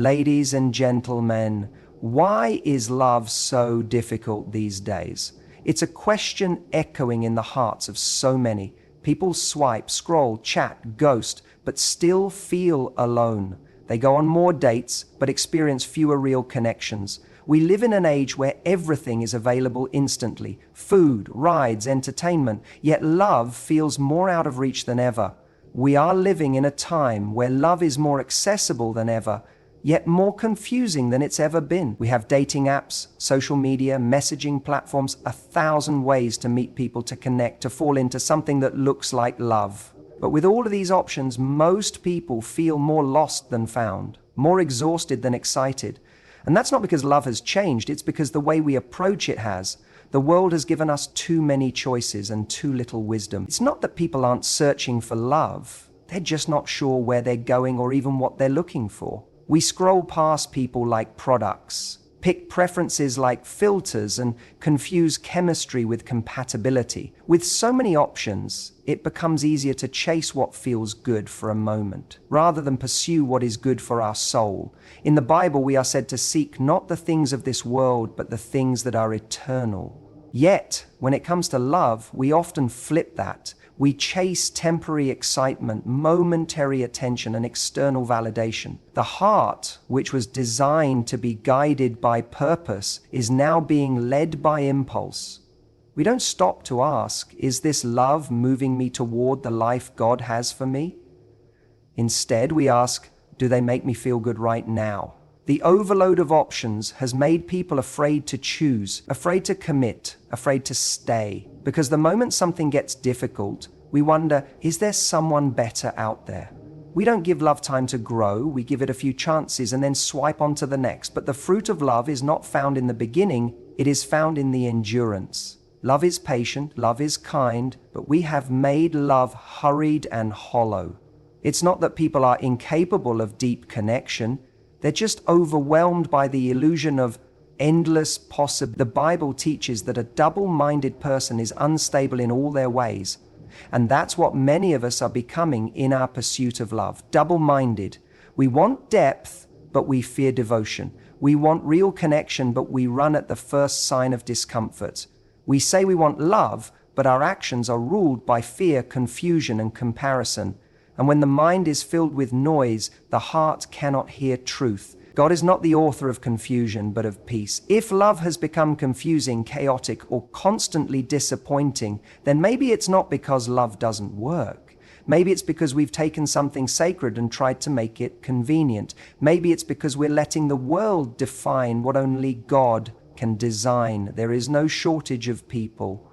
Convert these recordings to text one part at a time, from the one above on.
Ladies and gentlemen, why is love so difficult these days? It's a question echoing in the hearts of so many. People swipe, scroll, chat, ghost, but still feel alone. They go on more dates, but experience fewer real connections. We live in an age where everything is available instantly: food, rides, entertainment, yet love feels more out of reach than ever. We are living in a time where love is more accessible than ever, yet more confusing than it's ever been. We have dating apps, social media, messaging platforms, 1,000 ways to meet people, to connect, to fall into something that looks like love. But with all of these options, most people feel more lost than found, more exhausted than excited. And that's not because love has changed, it's because the way we approach it has. The world has given us too many choices and too little wisdom. It's not that people aren't searching for love, they're just not sure where they're going or even what they're looking for. We scroll past people like products, pick preferences like filters, and confuse chemistry with compatibility. With so many options, it becomes easier to chase what feels good for a moment, rather than pursue what is good for our soul. In the Bible, we are said to seek not the things of this world, but the things that are eternal. Yet, when it comes to love, we often flip that. We chase temporary excitement, momentary attention, and external validation. The heart, which was designed to be guided by purpose, is now being led by impulse. We don't stop to ask, is this love moving me toward the life God has for me? Instead, we ask, do they make me feel good right now? The overload of options has made people afraid to choose, afraid to commit, afraid to stay. Because the moment something gets difficult, we wonder, is there someone better out there? We don't give love time to grow, we give it a few chances and then swipe on to the next. But the fruit of love is not found in the beginning, it is found in the endurance. Love is patient, love is kind, but we have made love hurried and hollow. It's not that people are incapable of deep connection, they're just overwhelmed by the illusion of endless possibility. The Bible teaches that a double-minded person is unstable in all their ways. And that's what many of us are becoming in our pursuit of love. Double-minded. We want depth, but we fear devotion. We want real connection, but we run at the first sign of discomfort. We say we want love, but our actions are ruled by fear, confusion, and comparison. And when the mind is filled with noise, the heart cannot hear truth. God is not the author of confusion, but of peace. If love has become confusing, chaotic, or constantly disappointing, then maybe it's not because love doesn't work. Maybe it's because we've taken something sacred and tried to make it convenient. Maybe it's because we're letting the world define what only God can design. There is no shortage of people,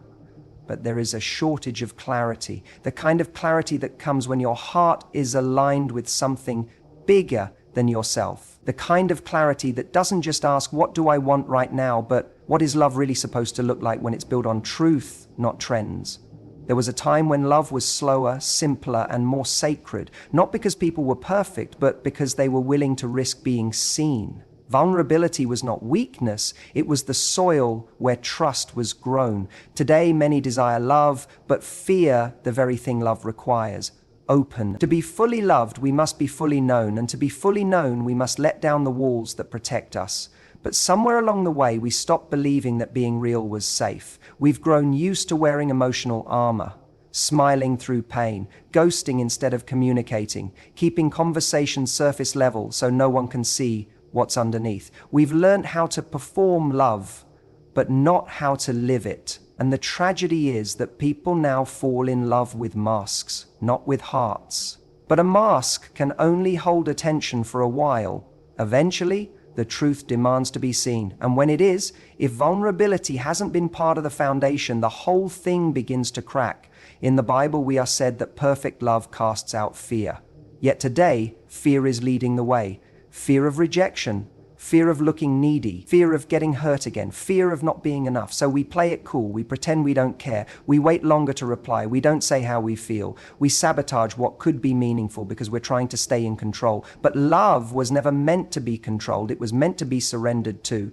but there is a shortage of clarity. The kind of clarity that comes when your heart is aligned with something bigger than yourself. The kind of clarity that doesn't just ask, what do I want right now, but what is love really supposed to look like when it's built on truth, not trends? There was a time when love was slower, simpler, and more sacred, not because people were perfect, but because they were willing to risk being seen. Vulnerability was not weakness, it was the soil where trust was grown. Today, many desire love, but fear the very thing love requires: open. To be fully loved, we must be fully known, and to be fully known, we must let down the walls that protect us. But somewhere along the way, we stopped believing that being real was safe. We've grown used to wearing emotional armor, smiling through pain, ghosting instead of communicating, keeping conversations surface level so no one can see what's underneath. We've learned how to perform love, but not how to live it. And the tragedy is that people now fall in love with masks, not with hearts. But a mask can only hold attention for a while. Eventually, the truth demands to be seen. And when it is, if vulnerability hasn't been part of the foundation, the whole thing begins to crack. In the Bible, we are said that perfect love casts out fear. Yet today, fear is leading the way. Fear of rejection, fear of looking needy, fear of getting hurt again, fear of not being enough. So we play it cool, we pretend we don't care, we wait longer to reply, we don't say how we feel, we sabotage what could be meaningful because we're trying to stay in control. But love was never meant to be controlled, it was meant to be surrendered to.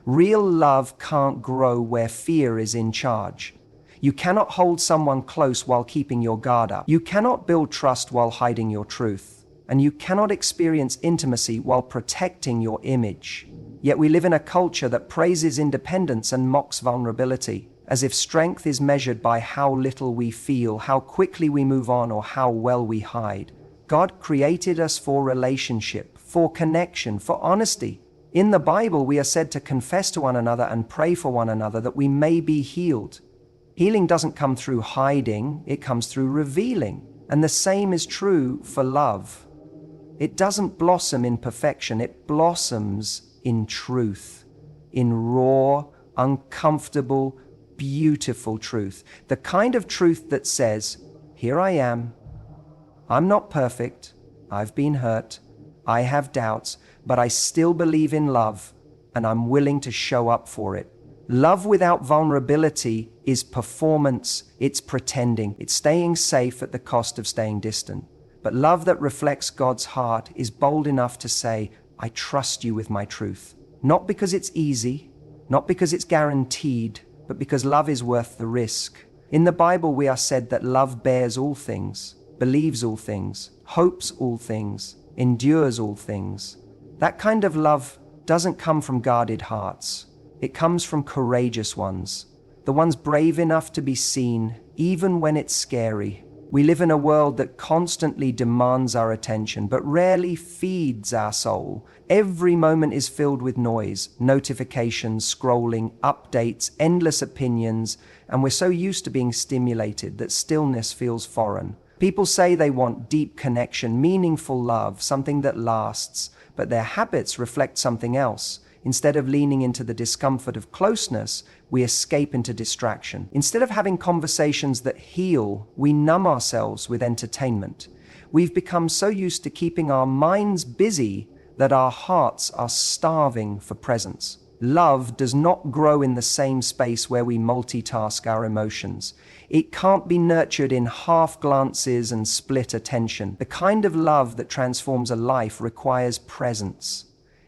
Real love can't grow where fear is in charge. You cannot hold someone close while keeping your guard up. You cannot build trust while hiding your truth. and you cannot experience intimacy while protecting your image. Yet we live in a culture that praises independence and mocks vulnerability, as if strength is measured by how little we feel, how quickly we move on, or how well we hide. God created us for relationship, for connection, for honesty. In the Bible, we are said to confess to one another and pray for one another that we may be healed. Healing doesn't come through hiding, it comes through revealing. And the same is true for love. It doesn't blossom in perfection, it blossoms in truth, in raw, uncomfortable, beautiful truth. The kind of truth that says, here I am, I'm not perfect, I've been hurt, I have doubts, but I still believe in love, and I'm willing to show up for it. Love without vulnerability is performance, it's pretending, it's staying safe at the cost of staying distant. But love that reflects God's heart is bold enough to say, I trust you with my truth. Not because it's easy, not because it's guaranteed, but because love is worth the risk. In the Bible, we are said that love bears all things, believes all things, hopes all things, endures all things. That kind of love doesn't come from guarded hearts. It comes from courageous ones, the ones brave enough to be seen, even when it's scary. We live in a world that constantly demands our attention, but rarely feeds our soul. Every moment is filled with noise, notifications, scrolling, updates, endless opinions, and we're so used to being stimulated that stillness feels foreign. People say they want deep connection, meaningful love, something that lasts, but their habits reflect something else. Instead of leaning into the discomfort of closeness, we escape into distraction. Instead of having conversations that heal, we numb ourselves with entertainment. We've become so used to keeping our minds busy that our hearts are starving for presence. Love does not grow in the same space where we multitask our emotions. It can't be nurtured in half glances and split attention. The kind of love that transforms a life requires presence.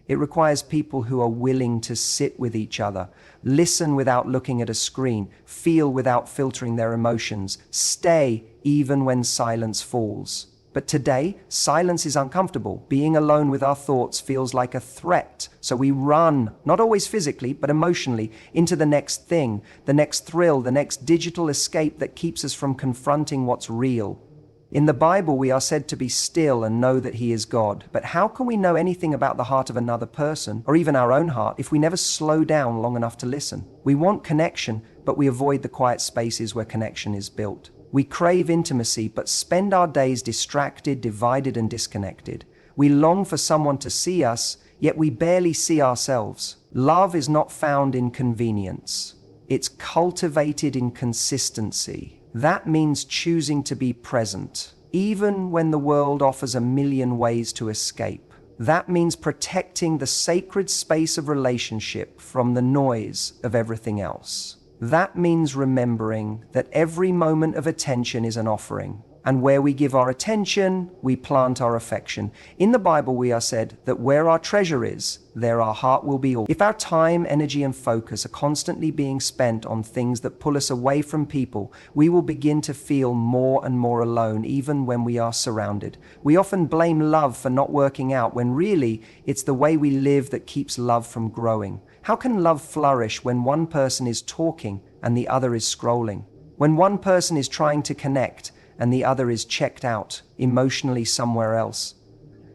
It requires people who are willing to sit with each other, listen without looking at a screen, feel without filtering their emotions, stay even when silence falls. But today, silence is uncomfortable. Being alone with our thoughts feels like a threat. So we run, not always physically, but emotionally, into the next thing, the next thrill, the next digital escape that keeps us from confronting what's real. In the Bible, we are said to be still and know that He is God. But how can we know anything about the heart of another person, or even our own heart, if we never slow down long enough to listen? We want connection, but we avoid the quiet spaces where connection is built. We crave intimacy, but spend our days distracted, divided, and disconnected. We long for someone to see us, yet we barely see ourselves. Love is not found in convenience. It's cultivated in consistency. That means choosing to be present, even when the world offers a million ways to escape. That means protecting the sacred space of relationship from the noise of everything else. That means remembering that every moment of attention is an offering, and where we give our attention, we plant our affection. In the Bible, we are said that where our treasure is, there our heart will be also. If our time, energy, and focus are constantly being spent on things that pull us away from people, we will begin to feel more and more alone, even when we are surrounded. We often blame love for not working out, when really it's the way we live that keeps love from growing. How can love flourish when one person is talking and the other is scrolling? When one person is trying to connect and the other is checked out, emotionally somewhere else?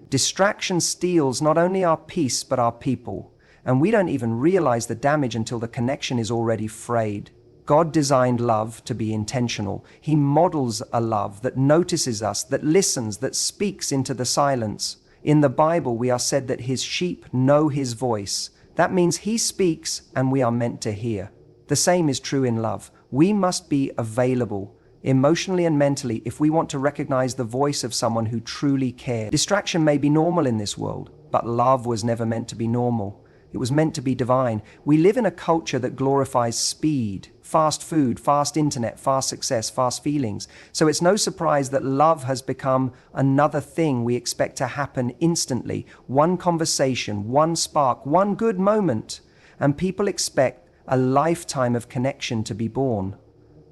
Distraction steals not only our peace but our people, and we don't even realize the damage until the connection is already frayed. God designed love to be intentional. He models a love that notices us, that listens, that speaks into the silence. In the Bible, we are said that His sheep know His voice. That means He speaks and we are meant to hear. The same is true in love. We must be available, emotionally and mentally, if we want to recognize the voice of someone who truly cares. Distraction may be normal in this world, but love was never meant to be normal. It was meant to be divine. We live in a culture that glorifies speed, fast food, fast internet, fast success, fast feelings. So it's no surprise that love has become another thing we expect to happen instantly. One conversation, one spark, one good moment, and people expect a lifetime of connection to be born.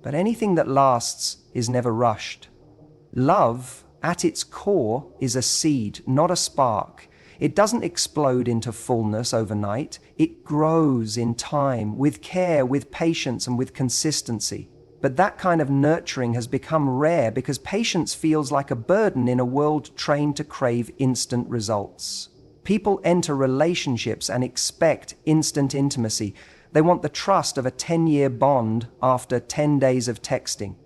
But anything that lasts is never rushed. Love at its core is a seed, not a spark. It doesn't explode into fullness overnight. It grows in time, with care, with patience, and with consistency. But that kind of nurturing has become rare because patience feels like a burden in a world trained to crave instant results. People enter relationships and expect instant intimacy. They want the trust of a 10-year bond after 10 days of texting.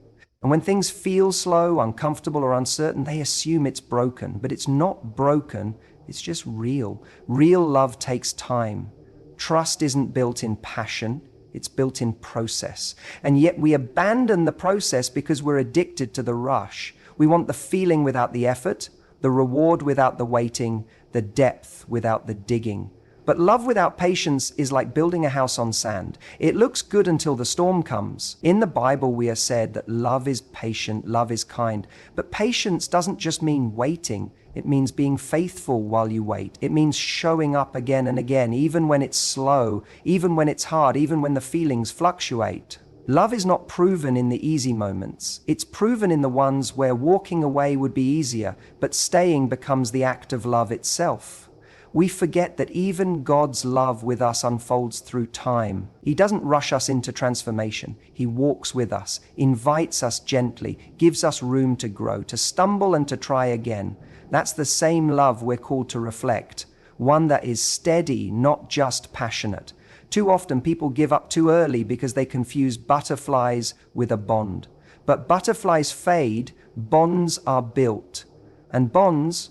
And when things feel slow, uncomfortable, or uncertain, they assume it's broken. But it's not broken, it's just real. Real love takes time. Trust isn't built in passion, it's built in process. And yet we abandon the process because we're addicted to the rush. We want the feeling without the effort, the reward without the waiting, the depth without the digging. But love without patience is like building a house on sand. It looks good until the storm comes. In the Bible, we are said that love is patient, love is kind. But patience doesn't just mean waiting. It means being faithful while you wait. It means showing up again and again, even when it's slow, even when it's hard, even when the feelings fluctuate. Love is not proven in the easy moments. It's proven in the ones where walking away would be easier, but staying becomes the act of love itself. We forget that even God's love with us unfolds through time. He doesn't rush us into transformation. He walks with us, invites us gently, gives us room to grow, to stumble and to try again. That's the same love we're called to reflect, one that is steady, not just passionate. Too often people give up too early because they confuse butterflies with a bond. But butterflies fade, bonds are built. And bonds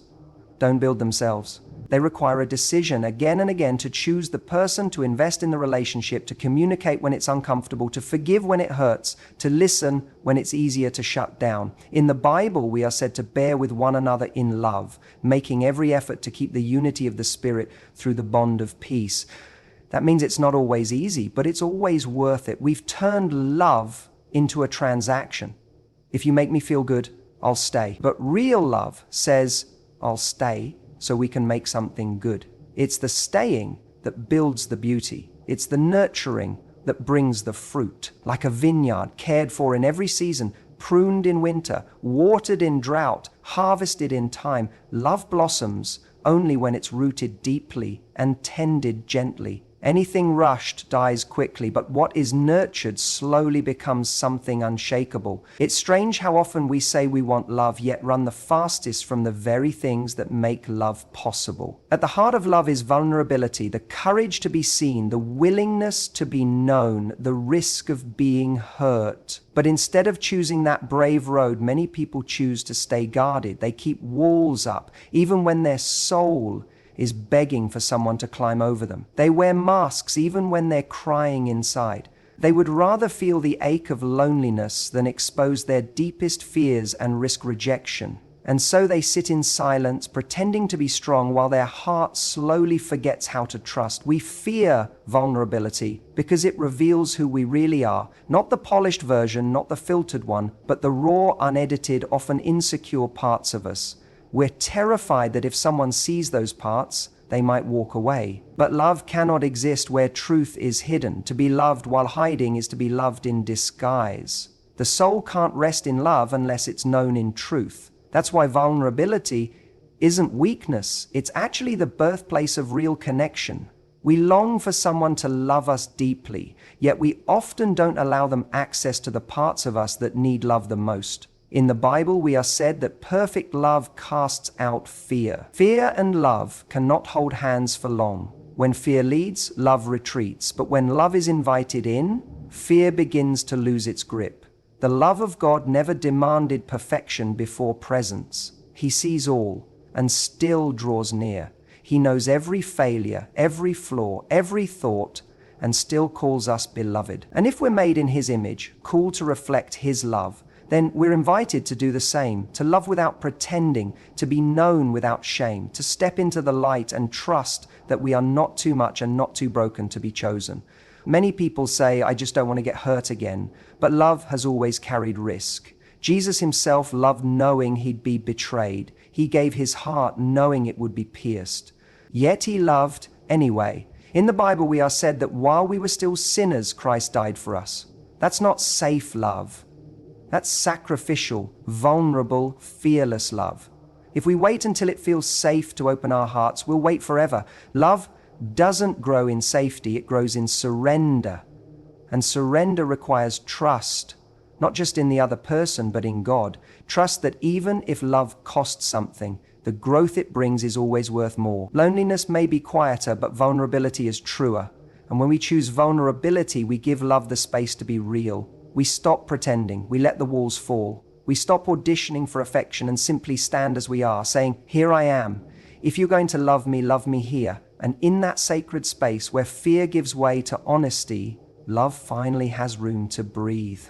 don't build themselves. They require a decision again and again to choose the person, to invest in the relationship, to communicate when it's uncomfortable, to forgive when it hurts, to listen when it's easier to shut down. In the Bible, we are said to bear with one another in love, making every effort to keep the unity of the Spirit through the bond of peace. That means it's not always easy, but it's always worth it. We've turned love into a transaction. If you make me feel good, I'll stay. But real love says, I'll stay so we can make something good. It's the staying that builds the beauty. It's the nurturing that brings the fruit. Like a vineyard cared for in every season, pruned in winter, watered in drought, harvested in time, love blossoms only when it's rooted deeply and tended gently. Anything rushed dies quickly, but what is nurtured slowly becomes something unshakable. It's strange how often we say we want love, yet run the fastest from the very things that make love possible. At the heart of love is vulnerability, the courage to be seen, the willingness to be known, the risk of being hurt. But instead of choosing that brave road, many people choose to stay guarded. They keep walls up, even when their soul is begging for someone to climb over them. They wear masks even when they're crying inside. They would rather feel the ache of loneliness than expose their deepest fears and risk rejection. And so they sit in silence, pretending to be strong while their heart slowly forgets how to trust. We fear vulnerability because it reveals who we really are. Not the polished version, not the filtered one, but the raw, unedited, often insecure parts of us. We're terrified that if someone sees those parts, they might walk away. But love cannot exist where truth is hidden. To be loved while hiding is to be loved in disguise. The soul can't rest in love unless it's known in truth. That's why vulnerability isn't weakness. It's actually the birthplace of real connection. We long for someone to love us deeply, yet we often don't allow them access to the parts of us that need love the most. In the Bible, we are said that perfect love casts out fear. Fear and love cannot hold hands for long. When fear leads, love retreats. But when love is invited in, fear begins to lose its grip. The love of God never demanded perfection before presence. He sees all and still draws near. He knows every failure, every flaw, every thought, and still calls us beloved. And if we're made in His image, called to reflect His love, then we're invited to do the same, to love without pretending, to be known without shame, to step into the light and trust that we are not too much and not too broken to be chosen. Many people say, I just don't want to get hurt again, but love has always carried risk. Jesus Himself loved knowing He'd be betrayed. He gave His heart knowing it would be pierced. Yet He loved anyway. In the Bible, we are said that while we were still sinners, Christ died for us. That's not safe love. That's sacrificial, vulnerable, fearless love. If we wait until it feels safe to open our hearts, we'll wait forever. Love doesn't grow in safety, it grows in surrender. And surrender requires trust, not just in the other person, but in God. Trust that even if love costs something, the growth it brings is always worth more. Loneliness may be quieter, but vulnerability is truer. And when we choose vulnerability, we give love the space to be real. We stop pretending, we let the walls fall. We stop auditioning for affection and simply stand as we are, saying, "Here I am. If you're going to love me here." And in that sacred space where fear gives way to honesty, love finally has room to breathe.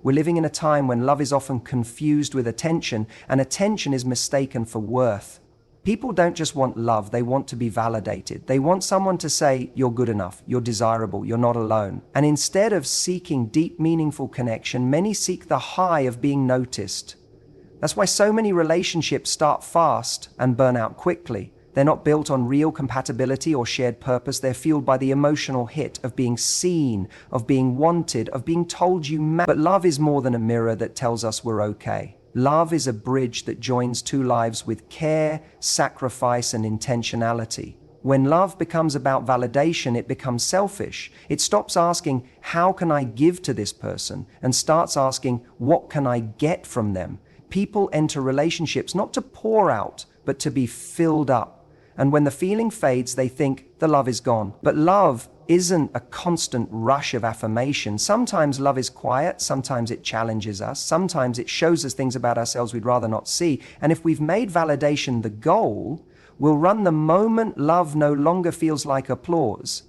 We're living in a time when love is often confused with attention, and attention is mistaken for worth. People don't just want love, they want to be validated. They want someone to say, "You're good enough, you're desirable, you're not alone." And instead of seeking deep, meaningful connection, many seek the high of being noticed. That's why so many relationships start fast and burn out quickly. They're not built on real compatibility or shared purpose. They're fueled by the emotional hit of being seen, of being wanted, of being told you matter. But love is more than a mirror that tells us we're okay. Love is a bridge that joins two lives with care, sacrifice, and intentionality. When love becomes about validation, it becomes selfish. It stops asking, "How can I give to this person?" and starts asking, "What can I get from them?" People enter relationships not to pour out, but to be filled up. And when the feeling fades, they think the love is gone. But love isn't a constant rush of affirmation. Sometimes love is quiet, sometimes it challenges us, sometimes it shows us things about ourselves we'd rather not see. And if we've made validation the goal, we'll run the moment love no longer feels like applause.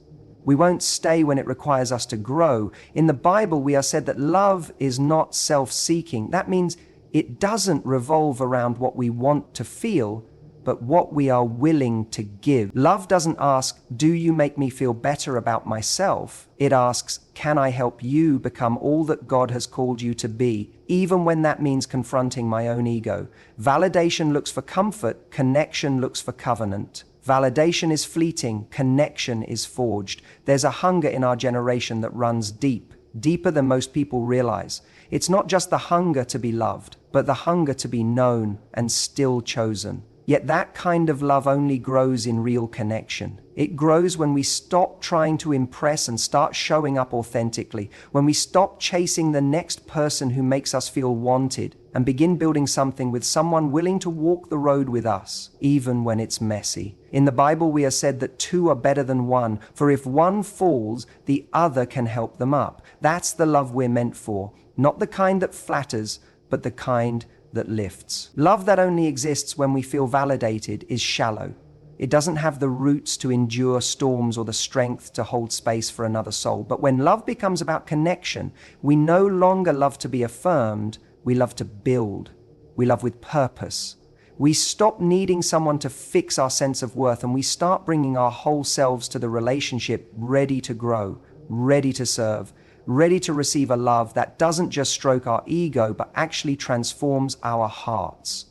We won't stay when it requires us to grow. In the Bible, we are said that love is not self-seeking. That means it doesn't revolve around what we want to feel, but what we are willing to give. Love doesn't ask, "Do you make me feel better about myself?" It asks, "Can I help you become all that God has called you to be, even when that means confronting my own ego?" Validation looks for comfort, connection looks for covenant. Validation is fleeting, connection is forged. There's a hunger in our generation that runs deep, deeper than most people realize. It's not just the hunger to be loved, but the hunger to be known and still chosen. Yet that kind of love only grows in real connection. It grows when we stop trying to impress and start showing up authentically, when we stop chasing the next person who makes us feel wanted and begin building something with someone willing to walk the road with us, even when it's messy. In the Bible, we are said that two are better than one, for if one falls, the other can help them up. That's the love we're meant for, not the kind that flatters, but the kind that lifts. Love that only exists when we feel validated is shallow. It doesn't have the roots to endure storms or the strength to hold space for another soul. But when love becomes about connection, we no longer love to be affirmed, we love to build. We love with purpose. We stop needing someone to fix our sense of worth, and we start bringing our whole selves to the relationship, ready to grow, ready to serve, ready to receive a love that doesn't just stroke our ego, but actually transforms our hearts.